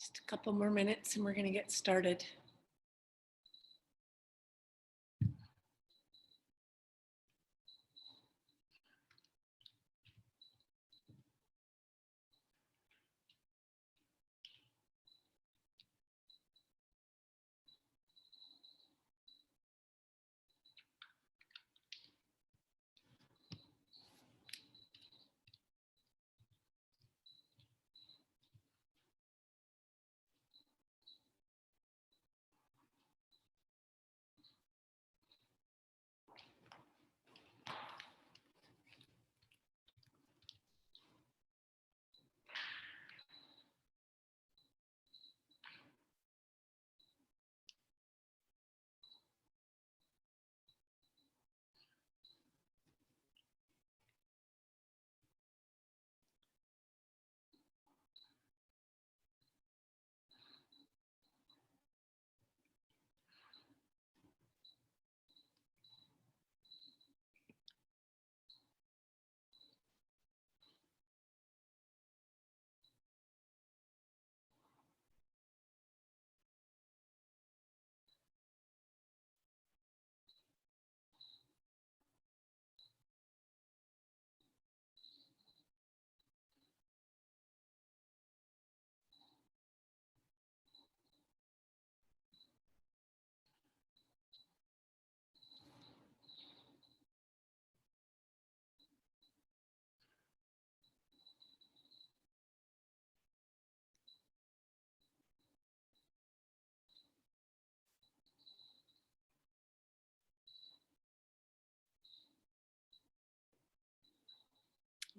Just a couple more minutes and we're going to get started.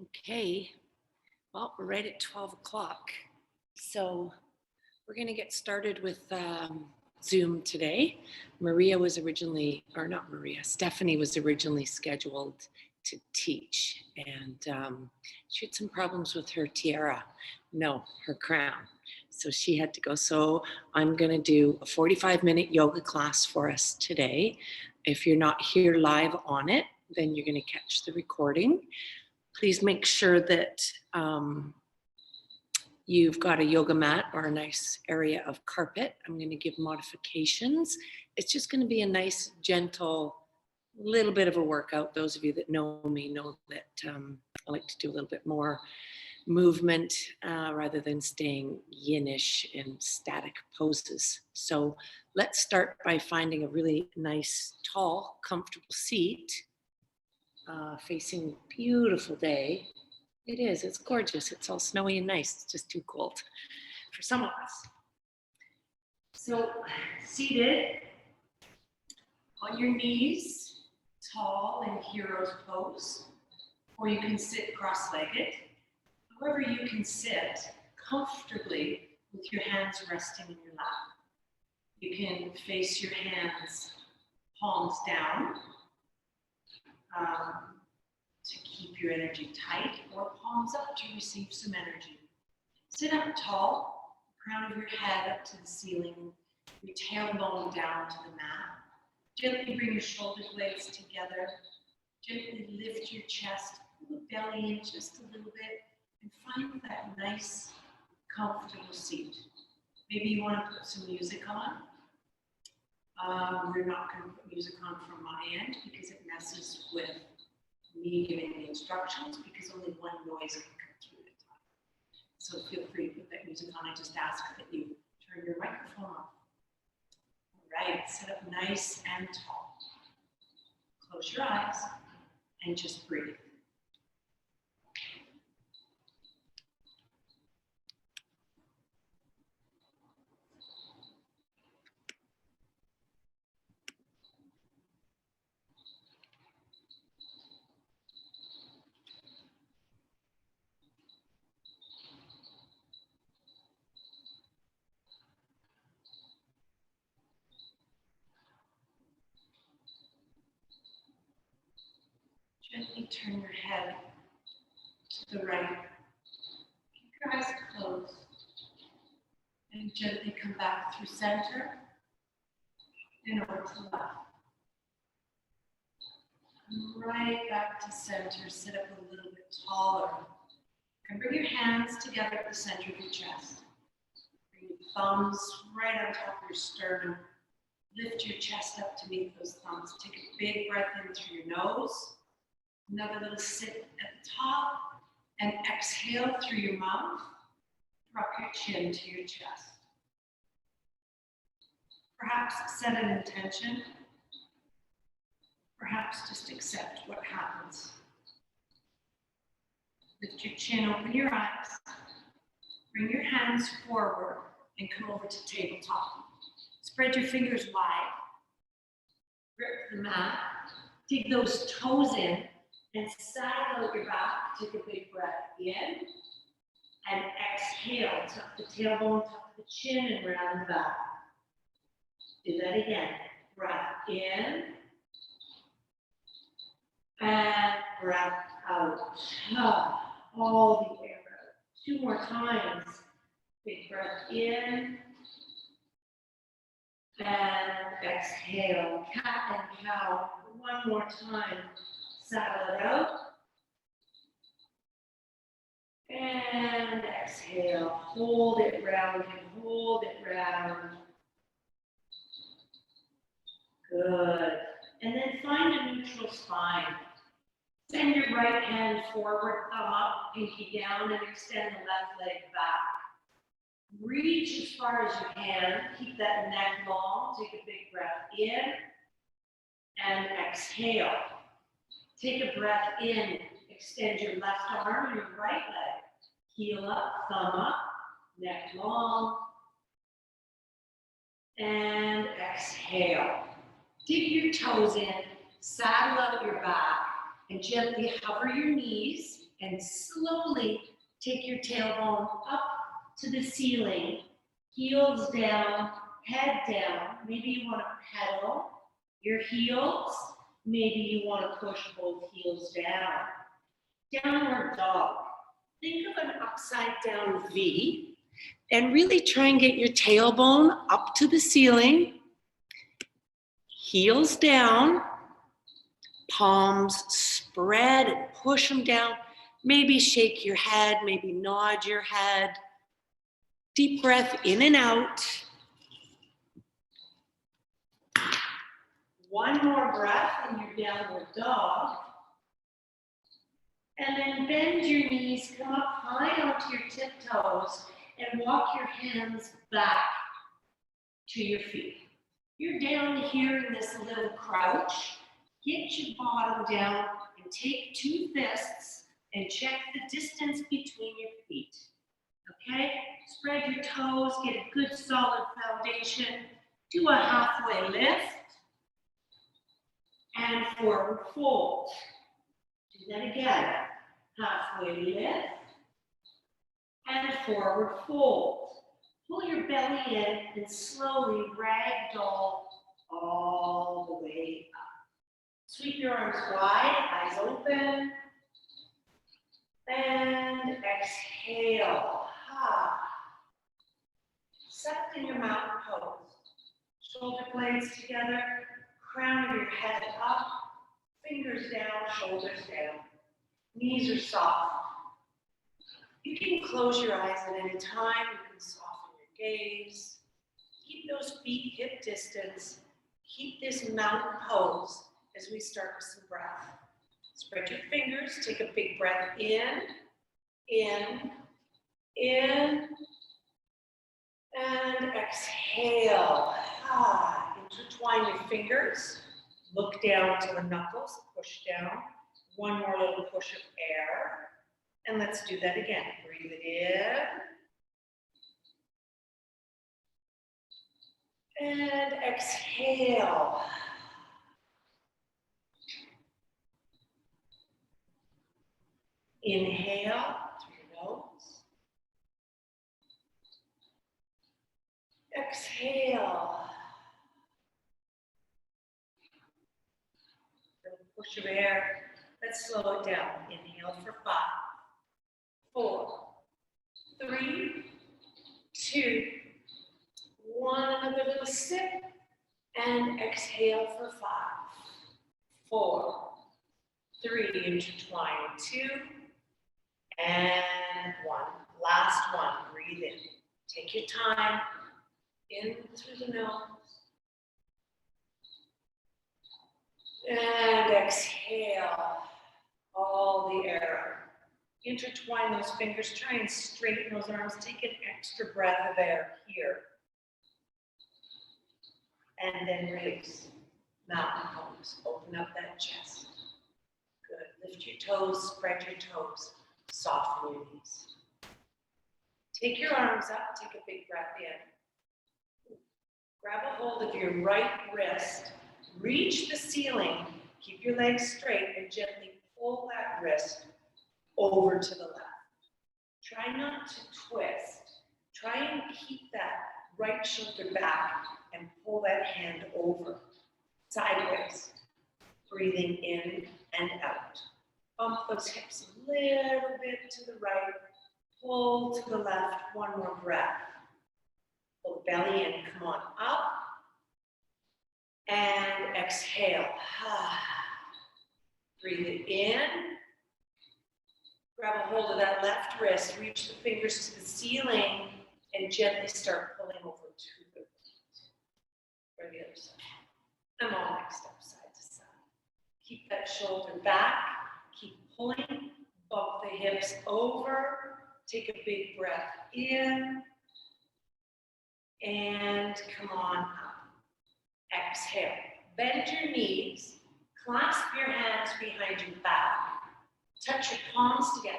Okay, well, we're right at 12 o'clock. So we're going to get started with Zoom today. Stephanie was originally scheduled to teach, and she had some problems with her her crown. So she had to go. So I'm going to do a 45-minute yoga class for us today. If you're not here live on it, then you're going to catch the recording. Please make sure that you've got a yoga mat or a nice area of carpet. I'm going to give modifications. It's just going to be a nice, gentle, little bit of a workout. Those of you that know me know that I like to do a little bit more movement rather than staying yin-ish in static poses. So let's start by finding a really nice, tall, comfortable seat. Facing a beautiful day. It is, it's gorgeous. It's all snowy and nice. It's just too cold for some of us. So seated on your knees, tall in hero's pose, or you can sit cross-legged. However you can sit comfortably with your hands resting in your lap. You can face your hands palms down, to keep your energy tight, or palms up to receive some energy. Sit up tall, crown of your head up to the ceiling, your tailbone down to the mat. Gently bring your shoulder blades together. Gently lift your chest, pull the belly in just a little bit, and find that nice, comfortable seat. Maybe you want to put some music on. We're not going to put music on from my end because it messes with me giving the instructions, because only one noise can come through at a time. So feel free to put that music on. I just ask that you turn your microphone off. All right, sit up nice and tall. Close your eyes and just breathe. Gently turn your head to the right. Keep your eyes closed. And gently come back through center and over to the left. Come right back to center. Sit up a little bit taller. And bring your hands together at the center of your chest. Bring your thumbs right on top of your sternum. Lift your chest up to meet those thumbs. Take a big breath in through your nose. Another little sip at the top. And exhale through your mouth. Drop your chin to your chest. Perhaps set an intention. Perhaps just accept what happens. Lift your chin, open your eyes. Bring your hands forward and come over to tabletop. Spread your fingers wide. Grip the mat. Dig those toes in and sag out your back. Take a big breath in. And exhale. Tuck the tailbone, tuck the chin, and round the back. Do that again. Breath in. And breath out. All the air out. 2 more times. Big breath in. And exhale. Cat and cow. 1 more time. Saddle it out. And exhale. Hold it round and hold it round. Good. And then find a neutral spine. Send your right hand forward, thumb up, pinky down, and extend the left leg back. Reach as far as you can. Keep that neck long. Take a big breath in. And exhale. Take a breath in. Extend your left arm and your right leg. Heel up, thumb up, neck long. And exhale. Dig your toes in, saddle out your back, and gently hover your knees and slowly take your tailbone up to the ceiling, heels down, head down. Maybe you want to pedal your heels. Maybe you want to push both heels down. Downward dog. Think of an upside down V and really try and get your tailbone up to the ceiling. Heels down, palms spread and push them down. Maybe shake your head, maybe nod your head. Deep breath in and out. 1 more breath in your downward dog. And then bend your knees, come up high onto your tiptoes, and walk your hands back to your feet. You're down here in this little crouch. Get your bottom down and take 2 fists and check the distance between your feet. Okay? Spread your toes, get a good solid foundation. Do a halfway lift and forward fold. Do that again. Halfway lift and forward fold. Pull your belly in and slowly ragdoll all the way up. Sweep your arms wide, eyes open. And exhale. Settle in your mountain pose. Shoulder blades together, crown of your head up, fingers down, shoulders down. Knees are soft. You can close your eyes at any time. You can soften your gaze. Keep those feet hip distance. Keep this mountain pose as we start with some breath. Spread your fingers. Take a big breath in, and exhale. Intertwine your fingers. Look down to the knuckles. Push down. 1 more little push of air. And let's do that again. Breathe it in. And exhale. Inhale through your nose. Exhale. Little push of air. Let's slow it down. Inhale for 5, 4, 3, 2, 1. Another little sip. And exhale for 5, 4, 3. Intertwine 2. And 1. Last one. Breathe in. Take your time. In through the nose. And exhale all the air. Intertwine those fingers, try and straighten those arms. Take an extra breath of air here. And then release. Mountain pose. Open up that chest. Good. Lift your toes, spread your toes. Soften your knees. Take your arms up, take a big breath in. Grab a hold of your right wrist. Reach the ceiling. Keep your legs straight and gently pull that wrist over to the left. Try not to twist. Try and keep that right shoulder back and pull that hand over. Sideways. Breathing in and out. Bump those hips a little bit to the right. Pull to the left. One more breath. Pull the belly in. Come on up. And exhale. Breathe it in. Grab a hold of that left wrist. Reach the fingers to the ceiling and gently start pulling over to the right or the other side. I'm all mixed up side to side. Keep that shoulder back. Keep pulling. Bump the hips over. Take a big breath in. And come on up. Exhale. Bend your knees. Clasp your hands behind your back. Touch your palms together.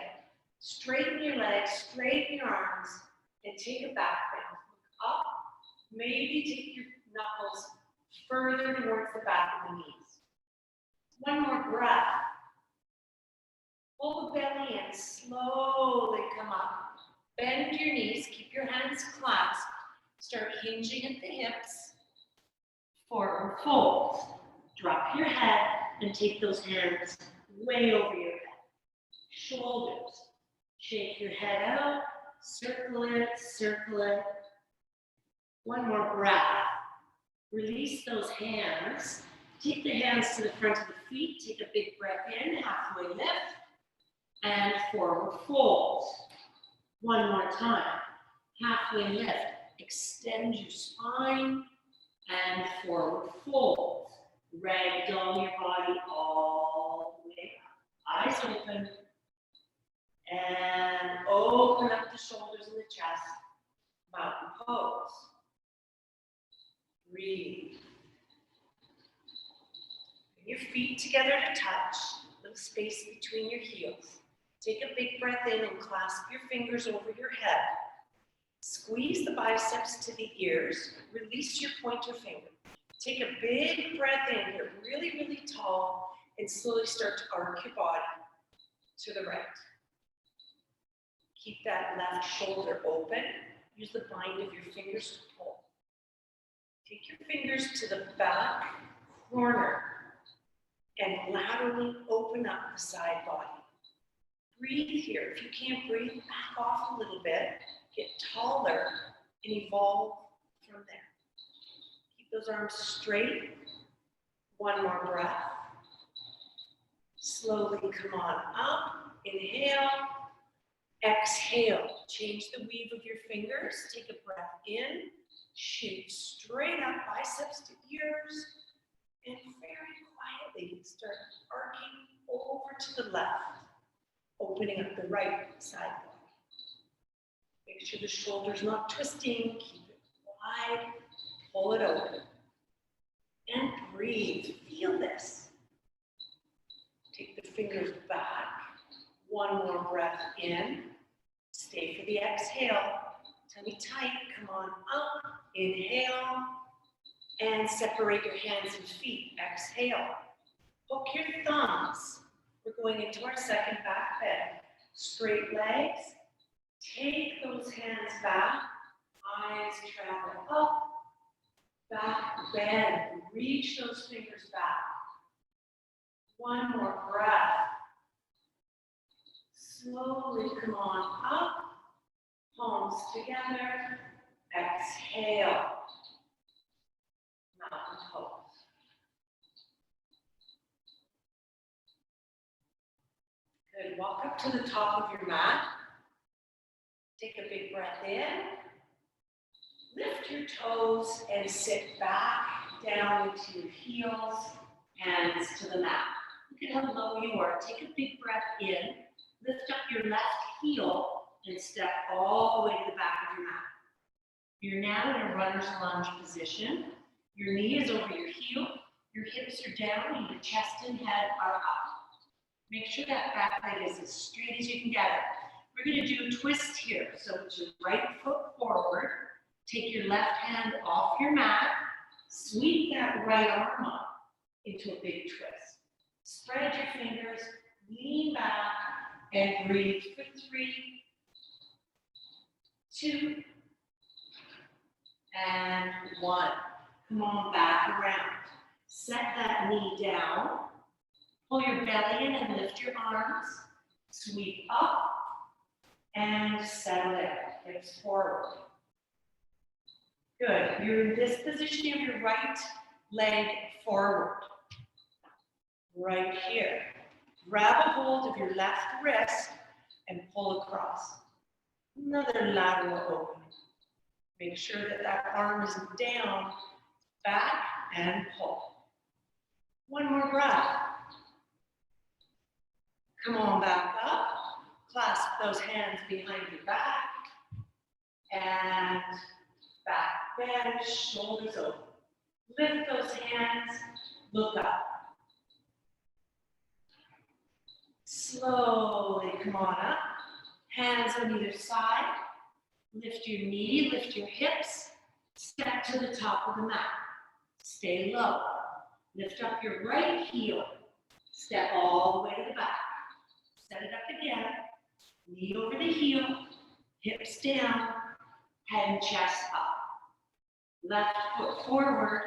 Straighten your legs, straighten your arms, and take a back bend. Look up. Maybe take your knuckles further towards the back of the knees. One more breath. Pull the belly in. Slowly come up. Bend your knees. Keep your hands clasped. Start hinging at the hips. Forward fold. Drop your head and take those hands way over your head. Shoulders. Shake your head out. Circle it, circle it. One more breath. Release those hands. Take the hands to the front of the feet. Take a big breath in. Halfway lift. And forward fold. One more time. Halfway lift. Extend your spine. And forward fold. Ragdoll your body all the way up. Eyes open. And open up the shoulders and the chest. Mountain pose. Breathe. Bring your feet together to touch. Little space between your heels. Take a big breath in and clasp your fingers over your head. Squeeze the biceps to the ears. Release your pointer finger. Take a big breath in here, really, really tall, and slowly start to arc your body to the right. Keep that left shoulder open. Use the bind of your fingers to pull. Take your fingers to the back corner and laterally open up the side body. Breathe here. If you can't breathe, back off a little bit, get taller, and evolve from there. Keep those arms straight. One more breath. Slowly come on up. Inhale. Exhale. Change the weave of your fingers. Take a breath in. Shoot straight up, biceps to ears. And very quietly start arcing over to the left. Opening up the right side body. Make sure the shoulder's not twisting. Keep it wide. Pull it open. And breathe. Feel this. Take the fingers back. One more breath in. Stay for the exhale. Tummy tight. Come on up. Inhale. And separate your hands and feet. Exhale. Hook your thumbs. We're going into our second back bend. Straight legs. Take those hands back. Eyes travel up. Back bend. Reach those fingers back. One more breath. Slowly come on up. Palms together. Exhale. Mountain pose. Good. Walk up to the top of your mat. Take a big breath in. Lift lift your toes and sit back down into your heels, hands to the mat. Look at how low you are. Take a big breath in, lift up your left heel, and step all the way to the back of your mat. You're now in a runner's lunge position. Your knee is over your heel, your hips are down, and your chest and head are up. Make sure that back leg is as straight as you can get it. We're going to do a twist here. So put your right foot forward, take your left hand off your mat, sweep that right arm up into a big twist. Spread your fingers, lean back, and breathe for 3, 2, and 1. Come on, back around. Set that knee down. Pull your belly in and lift your arms. Sweep up and settle there. Hips forward. Good. You're in this position of your right leg forward. Right here. Grab a hold of your left wrist and pull across. Another lateral open. Make sure that that arm isn't down. Back and pull. One more breath. Come on back up. Clasp those hands behind your back. And back bend, shoulders open. Lift those hands, look up. Slowly come on up. Hands on either side. Lift your knee, lift your hips. Step to the top of the mat. Stay low. Lift up your right heel. Step all the way to the back. Set it up again. Knee over the heel. Hips down. Head and chest up. Left foot forward.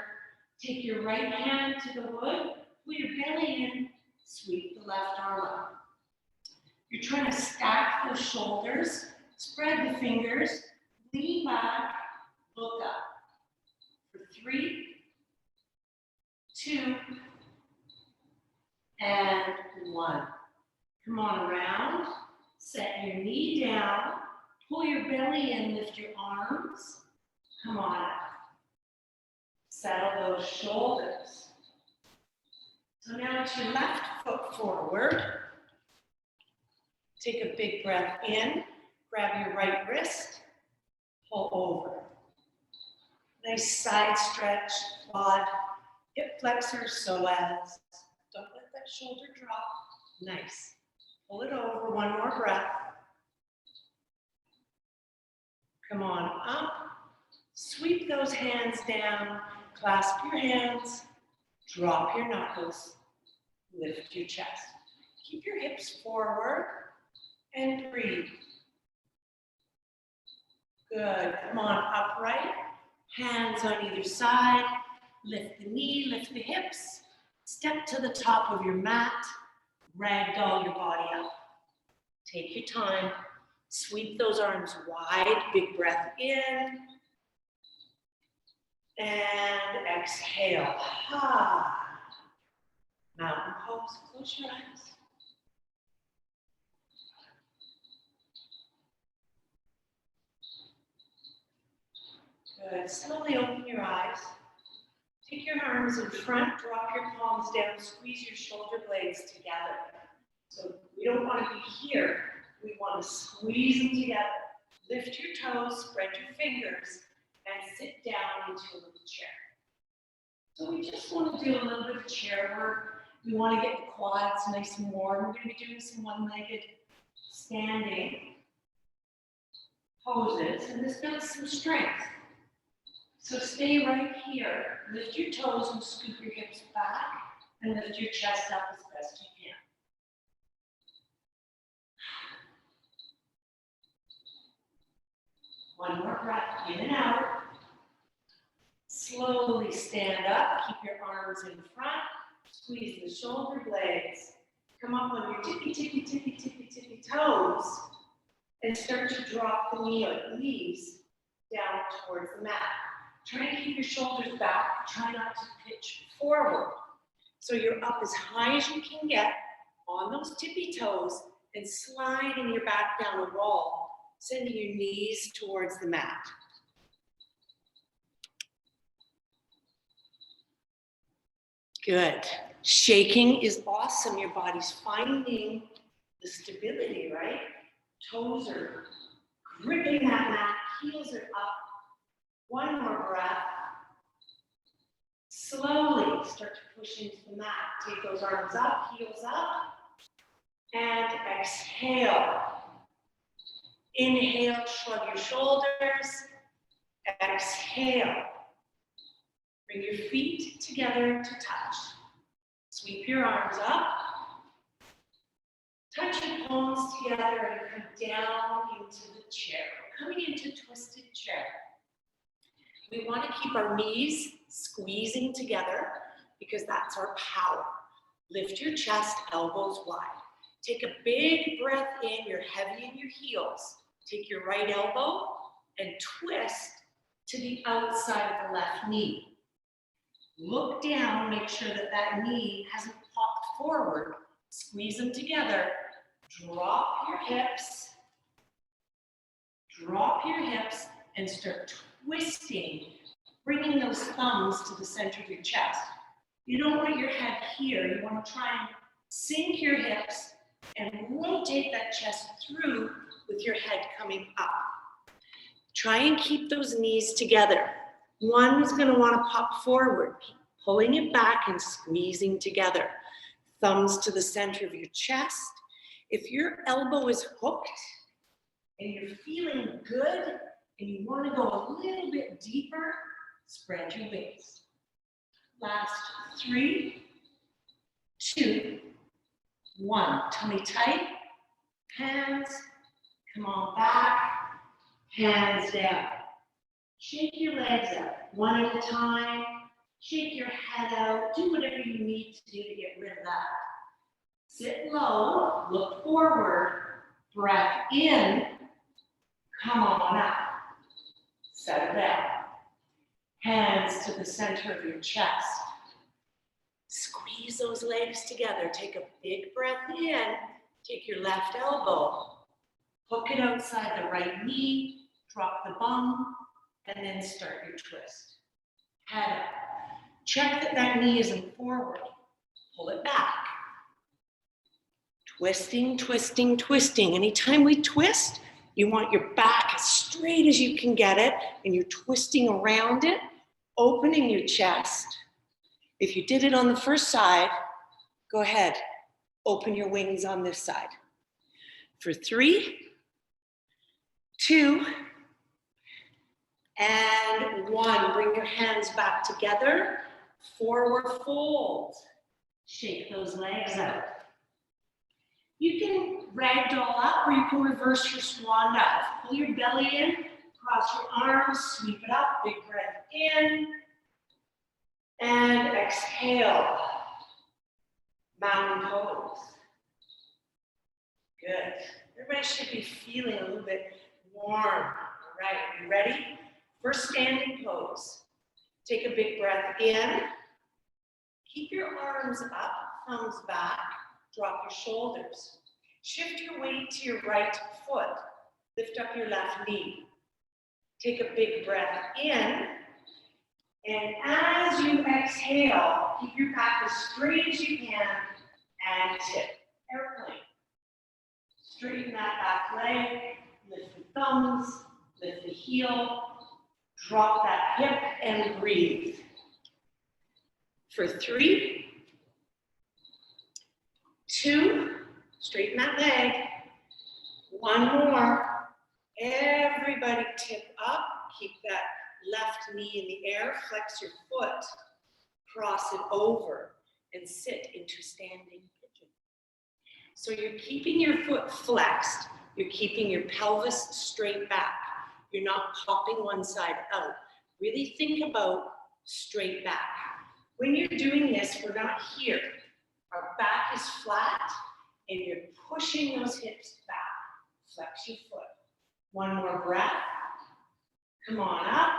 Take your right hand to the wood. Pull your belly in. Sweep the left arm up. You're trying to stack those shoulders. Spread the fingers. Lean back. Look up. For 3, 2, and 1. Come on around. Set your knee down. Pull your belly in. Lift your arms. Come on up. Settle those shoulders. So now it's your left foot forward. Take a big breath in. Grab your right wrist. Pull over. Nice side stretch, quad, hip flexors, psoas. Don't let that shoulder drop. Nice. Pull it over. One more breath. Come on up. Sweep those hands down. Clasp your hands. Drop your knuckles. Lift your chest. Keep your hips forward and breathe. Good. Come on, upright. Hands on either side. Lift the knee, lift the hips. Step to the top of your mat. Ragdoll your body up. Take your time. Sweep those arms wide. Big breath in. And exhale. Ha. Mountain pose. Close your eyes. Good. Slowly open your eyes. Take your arms in front, drop your palms down, squeeze your shoulder blades together. So we don't want to be here. We want to squeeze them together. Lift your toes, spread your fingers, and sit down into a little chair. So we just want to do a little bit of chair work. We want to get the quads nice and warm. We're going to be doing some one-legged standing poses, and this builds some strength. So stay right here. Lift your toes and scoop your hips back and lift your chest up as best you can. One more breath, in and out. Slowly stand up. Keep your arms in front. Squeeze the shoulder blades. Come up on your tippy toes and start to drop the knees down towards the mat. Try to keep your shoulders back. Try not to pitch forward. So you're up as high as you can get on those tippy toes and sliding your back down the wall, sending your knees towards the mat. Good. Shaking is awesome. Your body's finding the stability, right? Toes are gripping that mat, heels are up. One more breath. Slowly start to push into the mat. Take those arms up, heels up, and exhale. Inhale, shrug your shoulders. Exhale. Bring your feet together to touch. Sweep your arms up. Touch your palms together and come down into the chair. We're coming into twisted chair. We want to keep our knees squeezing together because that's our power. Lift your chest, elbows wide. Take a big breath in. You're heavy in your heels. Take your right elbow and twist to the outside of the left knee. Look down, make sure that that knee hasn't popped forward. Squeeze them together. Drop your hips. Drop your hips and start twisting, bringing those thumbs to the center of your chest. You don't want your head here. You want to try and sink your hips and rotate that chest through with your head coming up. Try and keep those knees together. One is going to want to pop forward, pulling it back and squeezing together. Thumbs to the center of your chest. If your elbow is hooked and you're feeling good and you want to go a little bit deeper, spread your wings. Last 3, 2, 1. Tummy tight. Hands, come on back. Hands down. Shake your legs out, one at a time. Shake your head out. Do whatever you need to do to get rid of that. Sit low, look forward, breath in, come on up. Settle down. Hands to the center of your chest. Squeeze those legs together. Take a big breath in. Take your left elbow. Hook it outside the right knee. Drop the bum. And then start your twist. Head up. Check that that knee isn't forward. Pull it back. Twisting, twisting, twisting. Anytime we twist, you want your back as straight as you can get it, and you're twisting around it, opening your chest. If you did it on the first side, go ahead. Open your wings on this side. For 3, 2, and 1. Bring your hands back together. Forward fold. Shake those legs out. You can ragdoll up or you can reverse your swan dive. Pull your belly in, cross your arms, sweep it up, big breath in, and exhale. Mountain pose. Good. Everybody should be feeling a little bit warm. All right, you ready? First standing pose. Take a big breath in. Keep your arms up, thumbs back. Drop your shoulders. Shift your weight to your right foot. Lift up your left knee. Take a big breath in. And as you exhale, keep your back as straight as you can and tip. Airplane. Straighten that back leg. Lift the thumbs. Lift the heel. Drop that hip and breathe. For 3, 2, straighten that leg. 1 more. Everybody tip up. Keep that left knee in the air. Flex your foot. Cross it over and sit into standing pigeon. So you're keeping your foot flexed. You're keeping your pelvis straight back. You're not popping one side out. Really think about straight back. When you're doing this, we're not here. Our back is flat, and you're pushing those hips back. Flex your foot. 1 more breath. Come on up.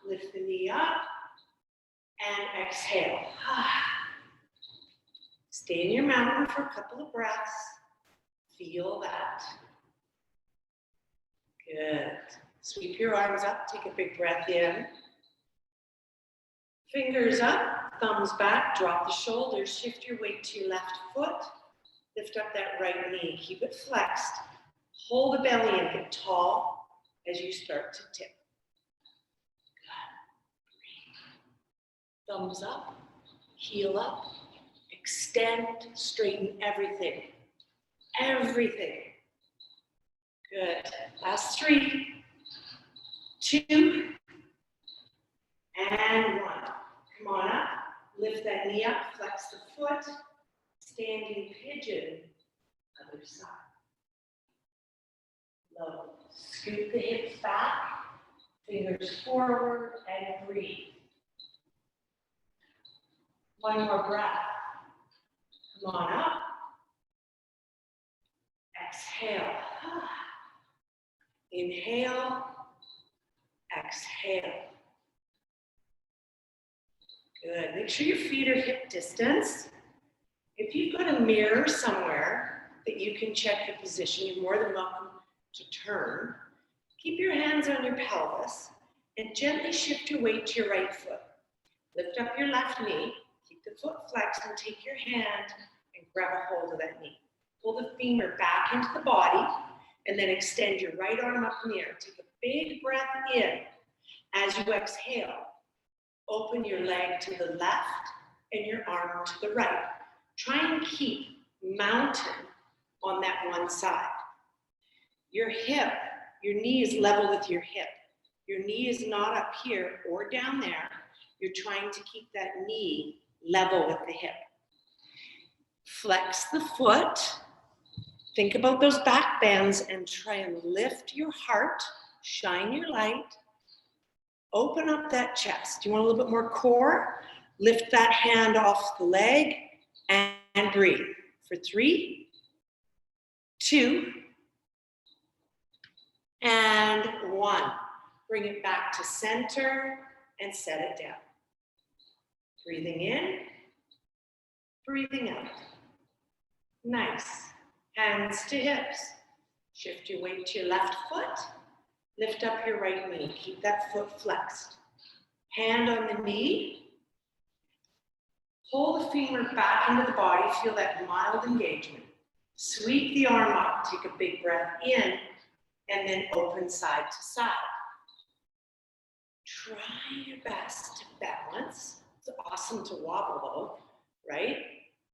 Lift the knee up. And exhale. Stay in your mountain for a couple of breaths. Feel that. Good. Sweep your arms up. Take a big breath in. Fingers up. thumbs back, drop the shoulders, shift your weight to your left foot, lift up that right knee, keep it flexed, hold the belly and get tall as you start to tip. Good. Thumbs up, heel up, extend, straighten everything. Everything. Good. Last 3, 2, and 1. Come on up. Lift that knee up. Flex the foot. Standing pigeon. Other side. Low. Scoot the hips back. Fingers forward and breathe. One more breath. Come on up. Exhale. Inhale. Exhale. Good. Make sure your feet are hip distance. If you've got a mirror somewhere that you can check the position, you're more than welcome to turn. Keep your hands on your pelvis and gently shift your weight to your right foot. Lift up your left knee. Keep the foot flexed and take your hand and grab a hold of that knee. Pull the femur back into the body and then extend your right arm up in the air. Take a big breath in. As you exhale, open your leg to the left and your arm to the right. Try and keep mountain on that one side. Your hip, your knee is level with your hip. Your knee is not up here or down there. You're trying to keep that knee level with the hip. Flex the foot. Think about those back bends and try and lift your heart, shine your light, open up that chest. You want a little bit more core? Lift that hand off the leg and breathe. For 3, 2, and 1. Bring it back to center and set it down. Breathing in, breathing out. Nice. Hands to hips. Shift your weight to your left foot. Lift up your right knee. Keep that foot flexed. Hand on the knee. Pull the femur back into the body. Feel that mild engagement. Sweep the arm up. Take a big breath in and then open side to side. Try your best to balance. It's awesome to wobble though, right?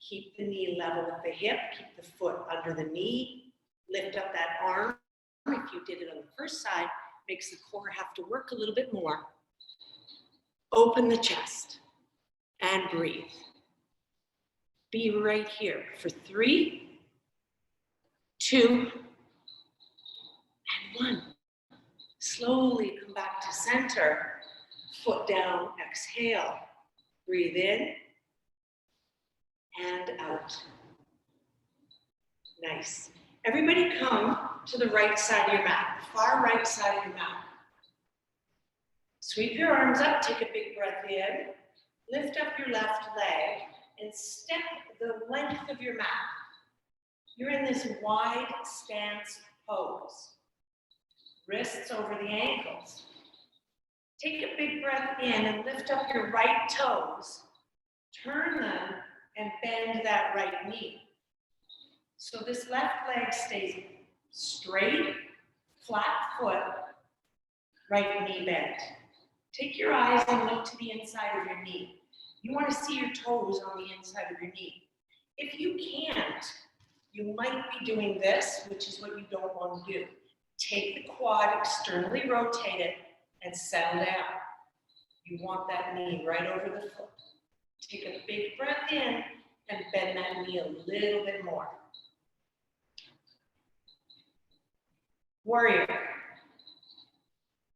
Keep the knee level with the hip. Keep the foot under the knee. Lift up that arm. If you did it on the first side, makes the core have to work a little bit more. Open the chest and breathe. Be right here for 3, 2, and 1. Slowly come back to center. Foot down, exhale. Breathe in and out. Nice. Everybody come to the right side of your mat, the far right side of your mat. Sweep your arms up, take a big breath in, lift up your left leg, and step the length of your mat. You're in this wide stance pose. Wrists over the ankles. Take a big breath in and lift up your right toes. Turn them and bend that right knee. So this left leg stays straight, flat foot, right knee bent. Take your eyes and look to the inside of your knee. You want to see your toes on the inside of your knee. If you can't, you might be doing this, which is what you don't want to do. Take the quad, externally rotate it, and settle down. You want that knee right over the foot. Take a big breath in and bend that knee a little bit more. Warrior.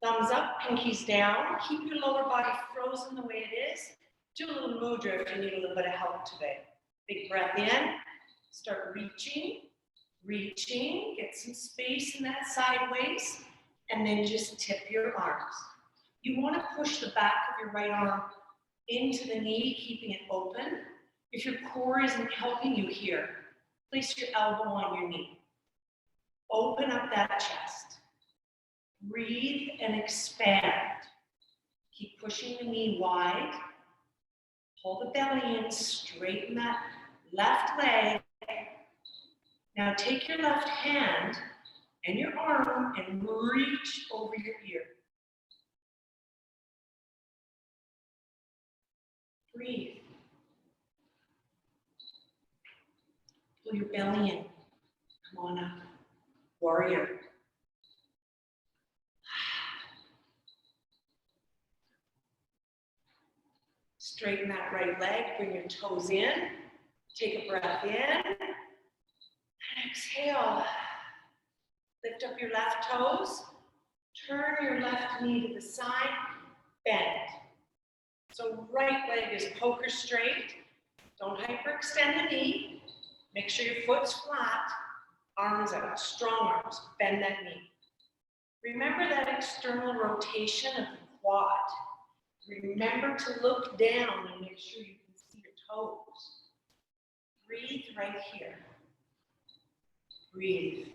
Thumbs up, pinkies down. Keep your lower body frozen the way it is. Do a little mudra if you need a little bit of help today. Big breath in. Start reaching, reaching. Get some space in that sideways. And then just tip your arms. You want to push the back of your right arm into the knee, keeping it open. If your core isn't helping you here, place your elbow on your knee. Open up that chest. Breathe and expand. Keep pushing the knee wide. Pull the belly in, straighten that left leg. Now take your left hand and your arm and reach over your ear. Breathe. Pull your belly in. Come on up. Warrior. Straighten that right leg, bring your toes in. Take a breath in. And exhale. Lift up your left toes. Turn your left knee to the side. Bend. So right leg is poker straight. Don't hyperextend the knee. Make sure your foot's flat. Arms out, strong arms. Bend that knee. Remember that external rotation of the quad. Remember to look down and make sure you can see your toes. Breathe right here. Breathe.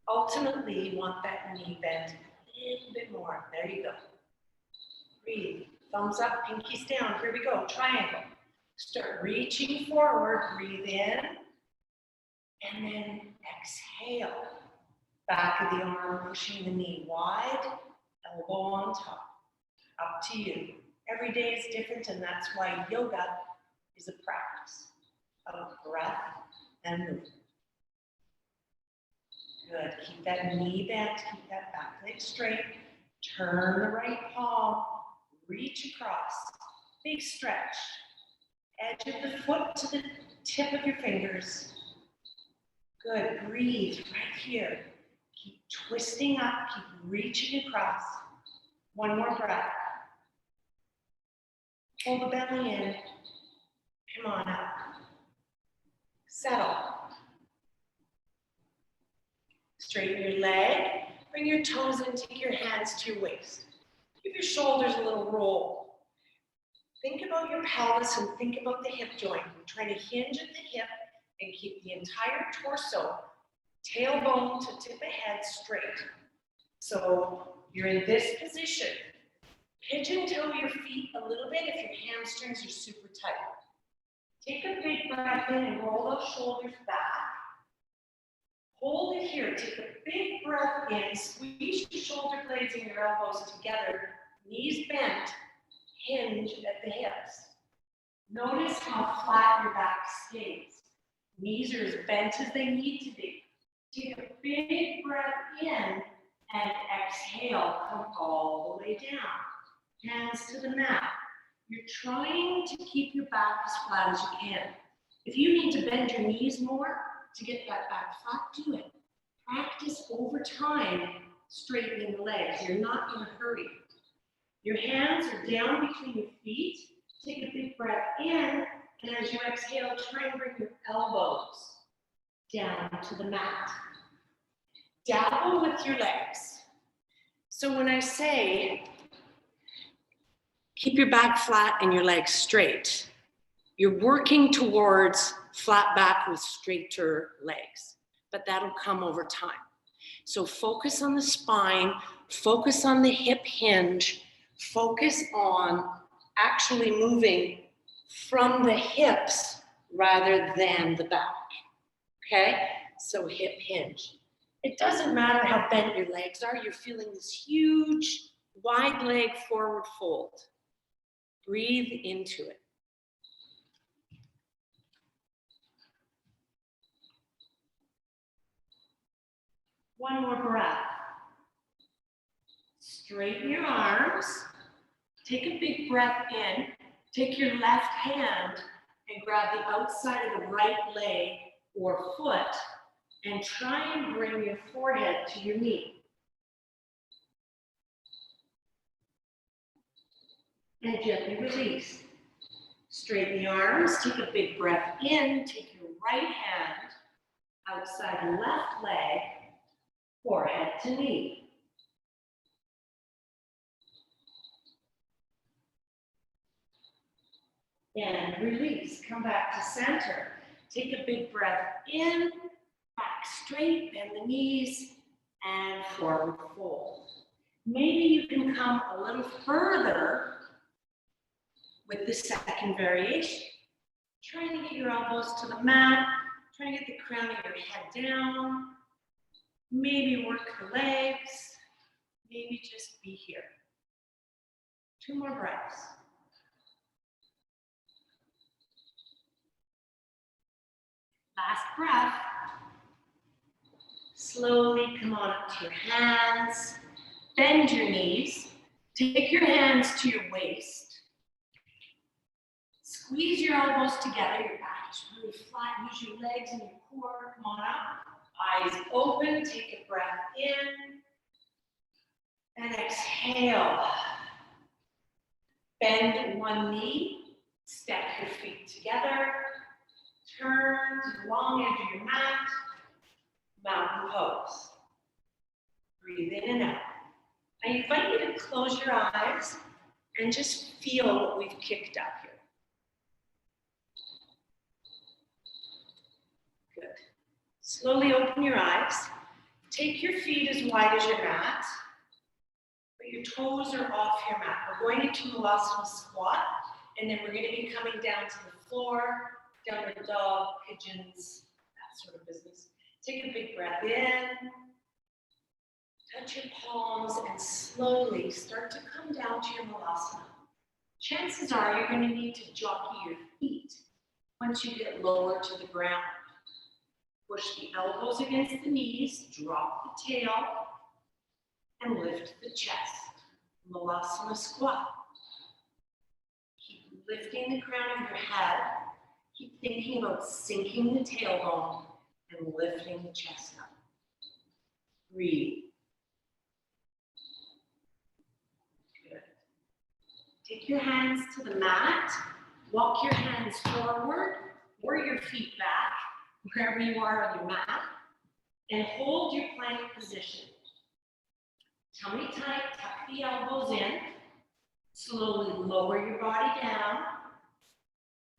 Ultimately, you want that knee bent a little bit more. There you go. Breathe. Thumbs up, pinkies down. Here we go. Triangle. Start reaching forward. Breathe in. And then exhale. Back of the arm, pushing the knee wide. Elbow on top. Up to you. Every day is different, and that's why yoga is a practice of breath and movement. Good. Keep that knee bent. Keep that back leg straight. Turn the right palm. Reach across. Big stretch. Edge of the foot to the tip of your fingers. Good. Breathe right here. Keep twisting up. Keep reaching across. One more breath. Pull the belly in. Come on up. Settle. Straighten your leg. Bring your toes in. Take your hands to your waist. Give your shoulders a little roll. Think about your pelvis and think about the hip joint. We're trying to hinge at the hip and keep the entire torso, tailbone to tip of head straight. So you're in this position. Pigeon toe your feet a little bit if your hamstrings are super tight. Take a big breath in and roll those shoulders back. Hold it here. Take a big breath in. Squeeze your shoulder blades and your elbows together. Knees bent. Hinge at the hips. Notice how flat your back stays. Knees are as bent as they need to be. Take a big breath in and exhale. Come all the way down. Hands to the mat. You're trying to keep your back as flat as you can. If you need to bend your knees more to get that back flat, do it. Practice over time straightening the legs. You're not in a hurry. Your hands are down between your feet. Take a big breath in, and as you exhale, try and bring your elbows down to the mat. Dabble with your legs. So when I say keep your back flat and your legs straight, you're working towards flat back with straighter legs, but that'll come over time. So focus on the spine, focus on the hip hinge, focus on actually moving from the hips rather than the back, okay? So hip hinge. It doesn't matter how bent your legs are, you're feeling this huge, wide leg forward fold. Breathe into it. One more breath. Straighten your arms. Take a big breath in. Take your left hand and grab the outside of the right leg or foot and try and bring your forehead to your knee. And gently release. Straighten the arms. Take a big breath in. Take your right hand outside the left leg, forehead to knee. And release. Come back to center. Take a big breath in, back straight, bend the knees, and forward fold. Maybe you can come a little further with the second variation. Trying to get your elbows to the mat, trying to get the crown of your head down, maybe work the legs, maybe just be here. 2 more breaths. Last breath. Slowly come on up to your hands, bend your knees, take your hands to your waist. Squeeze your elbows together, your back is really flat, use your legs and your core, come on up. Eyes open, take a breath in, and exhale. Bend one knee, step your feet together, turn to the long edge of your mat, mountain pose. Breathe in and out. I invite you to close your eyes and just feel what we've kicked up here. Good. Slowly open your eyes. Take your feet as wide as your mat, but your toes are off your mat. We're going into Mulasana squat, and then we're going to be coming down to the floor, downward dog, pigeons, that sort of business. Take a big breath in, touch your palms, and slowly start to come down to your Mulasana. Chances are you're going to need to jockey your feet once you get lower to the ground. Push the elbows against the knees, drop the tail, and lift the chest. Mulasana squat. Keep lifting the crown of your head. Keep thinking about sinking the tailbone and lifting the chest up. Breathe. Good. Take your hands to the mat. Walk your hands forward or your feet back, wherever you are on your mat, and hold your plank position. Tummy tight, tuck the elbows in. Slowly lower your body down.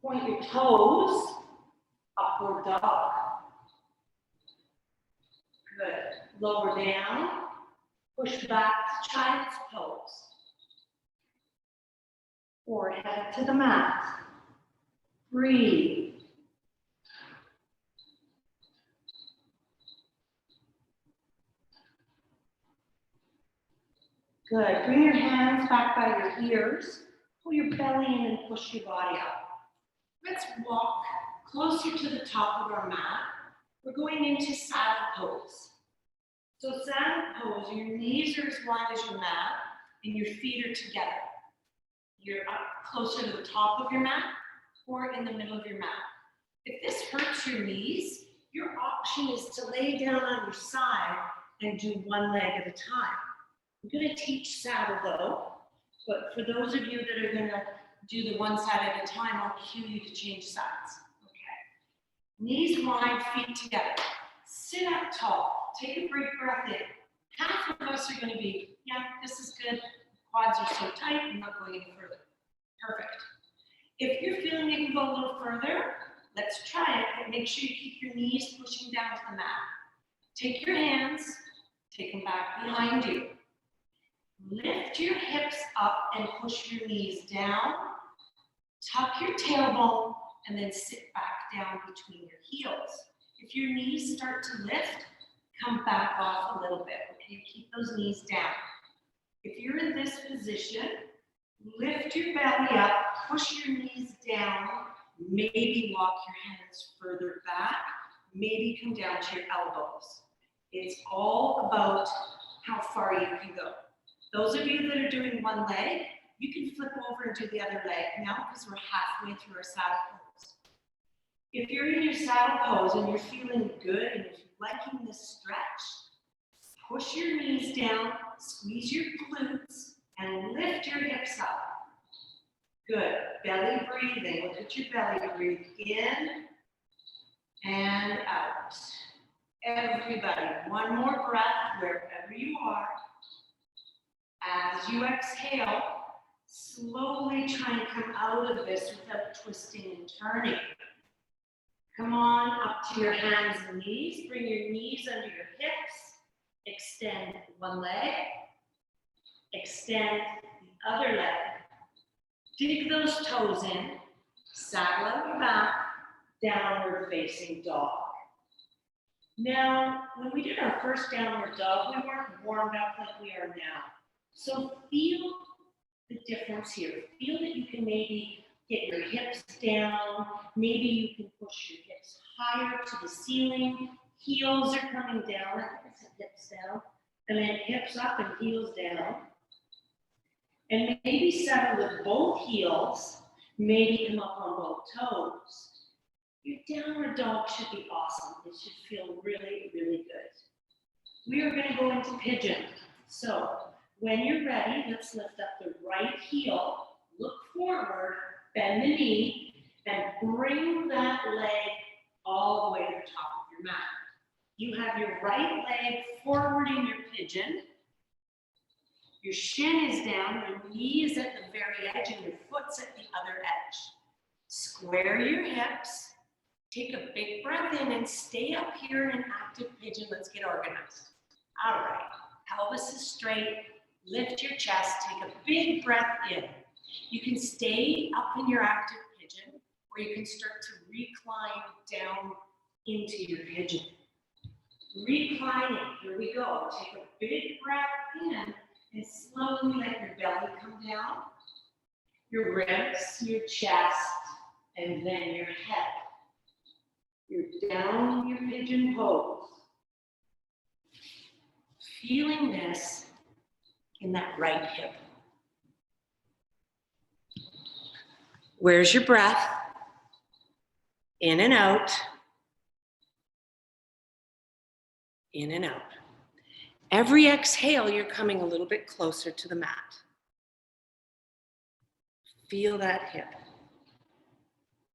Point your toes, upward dog. Good. Lower down, push back to child's pose. Or head to the mat. Breathe. Good. Bring your hands back by your ears. Pull your belly in and push your body up. Let's walk closer to the top of our mat. We're going into saddle pose. So saddle pose, your knees are as wide as your mat and your feet are together. You're up closer to the top of your mat or in the middle of your mat. If this hurts your knees, your option is to lay down on your side and do one leg at a time. I'm going to teach saddle though, but for those of you that are going to do the one side at a time, I'll cue you to change sides. Okay. Knees wide, feet together. Sit up tall. Take a big breath in. Half of us are going to be, yeah, this is good. Quads are so tight, I'm not going any further. Perfect. If you're feeling you can go a little further, let's try it, but make sure you keep your knees pushing down to the mat. Take your hands, take them back behind you. Lift your hips up and push your knees down. Tuck your tailbone and then sit back down between your heels. If your knees start to lift, come back off a little bit. Okay, keep those knees down. If you're in this position, lift your belly up, push your knees down, maybe walk your hands further back, maybe come down to your elbows. It's all about how far you can go. Those of you that are doing one leg, you can flip over and do the other leg now because we're halfway through our saddle pose. If you're in your saddle pose and you're feeling good and you're liking this stretch, push your knees down, squeeze your glutes, and lift your hips up. Good. Belly breathing. Look at your belly. Breathe in and out. Everybody, one more breath wherever you are. As you exhale, slowly try and come out of this without twisting and turning. Come on up to your hands and knees. Bring your knees under your hips. Extend one leg. Extend the other leg. Dig those toes in, saddle on your back, downward facing dog. Now, when we did our first downward dog, we weren't warmed up like we are now. So feel the difference here. Feel that you can maybe get your hips down. Maybe you can push your hips higher to the ceiling. Heels are coming down. That's it, hips down. And then hips up and heels down. And maybe settle with both heels. Maybe come up on both toes. Your downward dog should be awesome. It should feel really, really good. We are going to go into pigeon. So when you're ready, let's lift up the right heel, look forward, bend the knee, and bring that leg all the way to the top of your mat. You have your right leg forward in your pigeon. Your shin is down, your knee is at the very edge, and your foot's at the other edge. Square your hips. Take a big breath in and stay up here in active pigeon. Let's get organized. All right, pelvis is straight. Lift your chest. Take a big breath in. You can stay up in your active pigeon, or you can start to recline down into your pigeon. Reclining, here we go. Take a big breath in and slowly let your belly come down, your ribs, your chest, and then your head. You're down in your pigeon pose. Feeling this in that right hip. Where's your breath? In and out. In and out. Every exhale, you're coming a little bit closer to the mat. Feel that hip.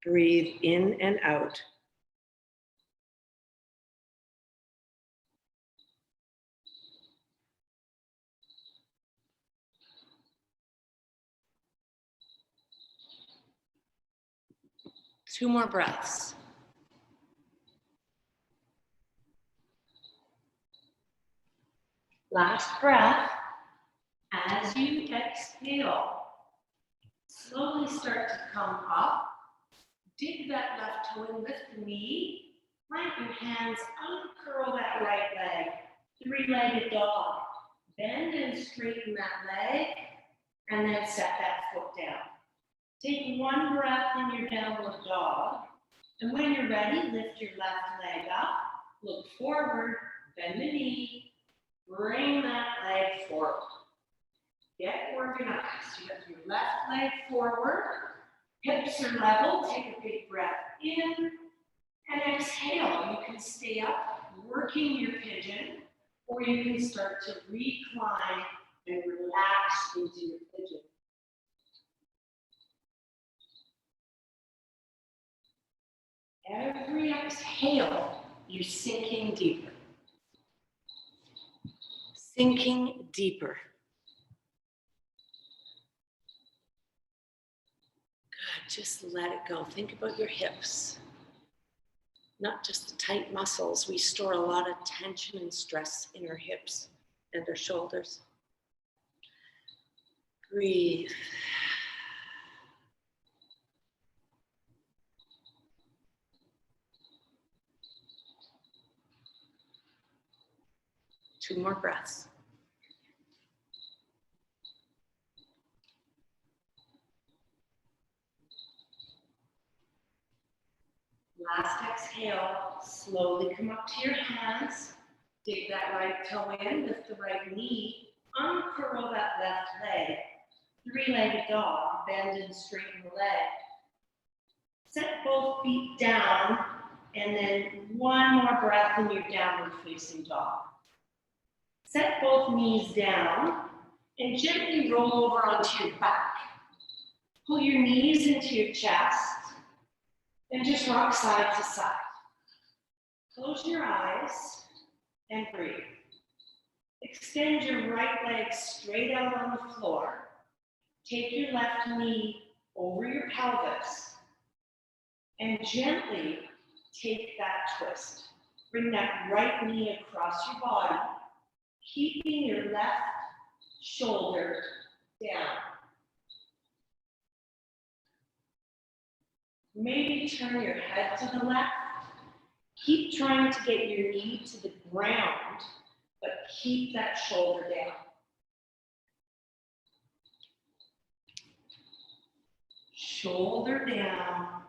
Breathe in and out. Two more breaths. Last breath. As you exhale, slowly start to come up. Dig that left toe in, lift the knee. Plant your hands, uncurl that right leg. Three-legged dog. Bend and straighten that leg, and then set that foot down. Take one breath in your downward dog, and when you're ready, lift your left leg up, look forward, bend the knee, bring that leg forward. Get organized. You have your left leg forward, hips are level, take a big breath in, and exhale. You can stay up, working your pigeon, or you can start to recline and relax into your pigeon. Every exhale, you're sinking deeper. Sinking deeper. Good, just let it go. Think about your hips. Not just the tight muscles. We store a lot of tension and stress in our hips and our shoulders. Breathe. Two more breaths. Last exhale, slowly come up to your hands. Dig that right toe in, lift the right knee, uncurl that left leg. Three-legged dog, bend and straighten the leg. Set both feet down, and then one more breath in your downward facing dog. Set both knees down and gently roll over onto your back. Pull your knees into your chest and just rock side to side. Close your eyes and breathe. Extend your right leg straight out on the floor. Take your left knee over your pelvis and gently take that twist. Bring that right knee across your body, keeping your left shoulder down. Maybe turn your head to the left. Keep trying to get your knee to the ground, but keep that shoulder down. Shoulder down,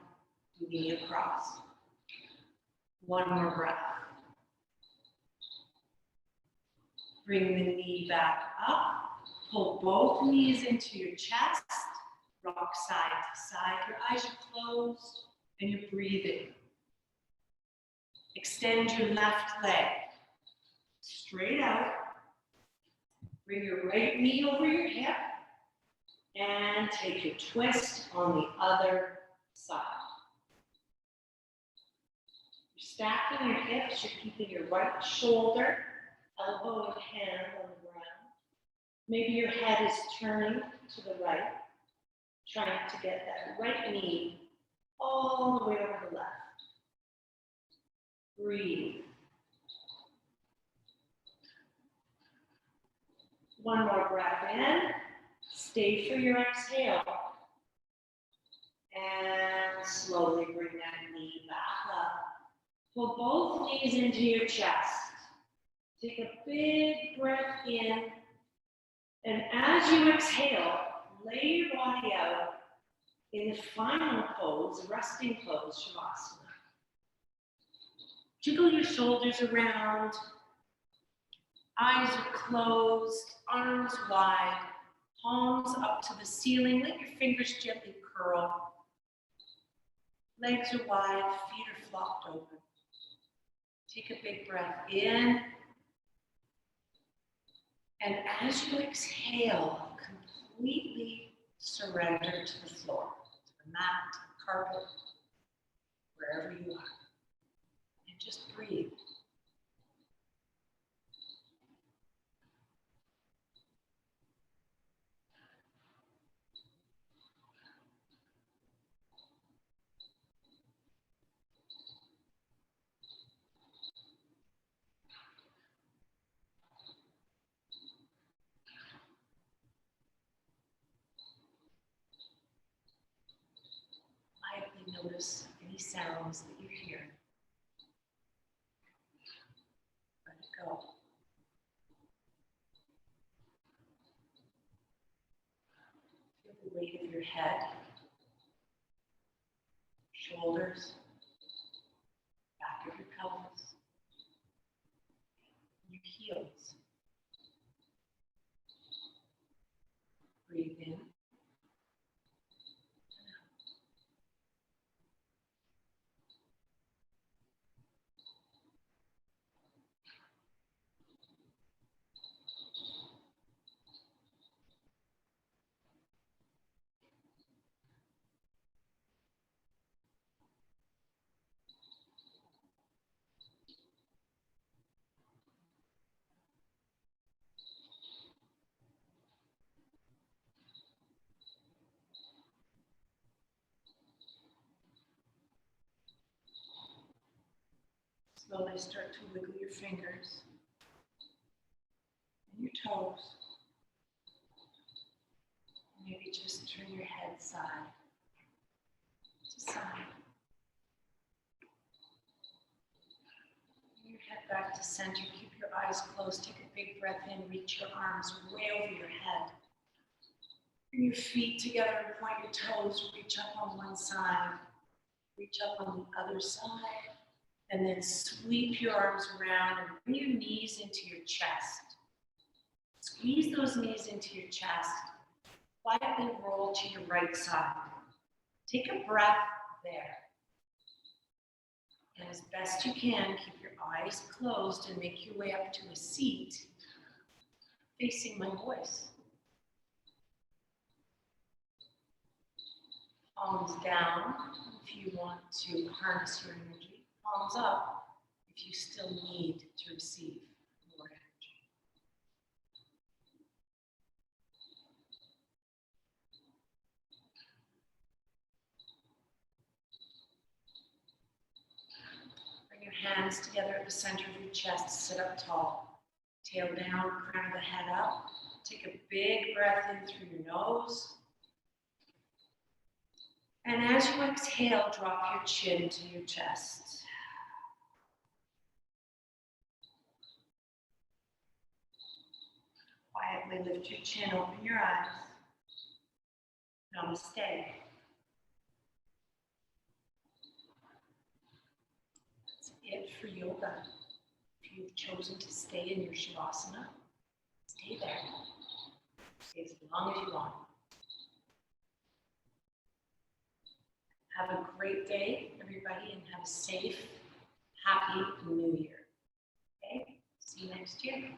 knee across. One more breath. Bring the knee back up. Pull both knees into your chest. Rock side to side. Your eyes are closed and you're breathing. Extend your left leg straight out. Bring your right knee over your hip and take your twist on the other side. You're stacking your hips. You're keeping your right shoulder, elbow and hand on the ground. Maybe your head is turning to the right, trying to get that right knee all the way over the left. Breathe. One more breath in. Stay for your exhale. And slowly bring that knee back up. Pull both knees into your chest. Take a big breath in. And as you exhale, lay your body out in the final pose, resting pose, Shavasana. Jiggle your shoulders around. Eyes are closed, arms wide, palms up to the ceiling. Let your fingers gently curl. Legs are wide, feet are flopped open. Take a big breath in. And as you exhale, completely surrender to the floor, to the mat, to the carpet, wherever you are. And just breathe. Lightly notice any sounds that you hear. Let it go. Feel the weight of your head, shoulders, back of your pelvis, your heels. Breathe in. Slowly start to wiggle your fingers and your toes. Maybe just turn your head side to side. Bring your head back to center. Keep your eyes closed. Take a big breath in. Reach your arms way over your head. Bring your feet together and point your toes. Reach up on one side. Reach up on the other side. And then sweep your arms around and bring your knees into your chest. Squeeze those knees into your chest. Quietly roll to your right side. Take a breath there. And as best you can, keep your eyes closed and make your way up to a seat facing my voice. Palms down if you want to harness your energy. Palms up if you still need to receive more energy. Bring your hands together at the center of your chest. Sit up tall. Tail down, crown of the head up. Take a big breath in through your nose. And as you exhale, drop your chin to your chest. Quietly lift your chin, open your eyes. Namaste. That's it for yoga. If you've chosen to stay in your Shavasana, stay there. Stay as long as you want. Have a great day, everybody, and have a safe, happy New Year. Okay? See you next year.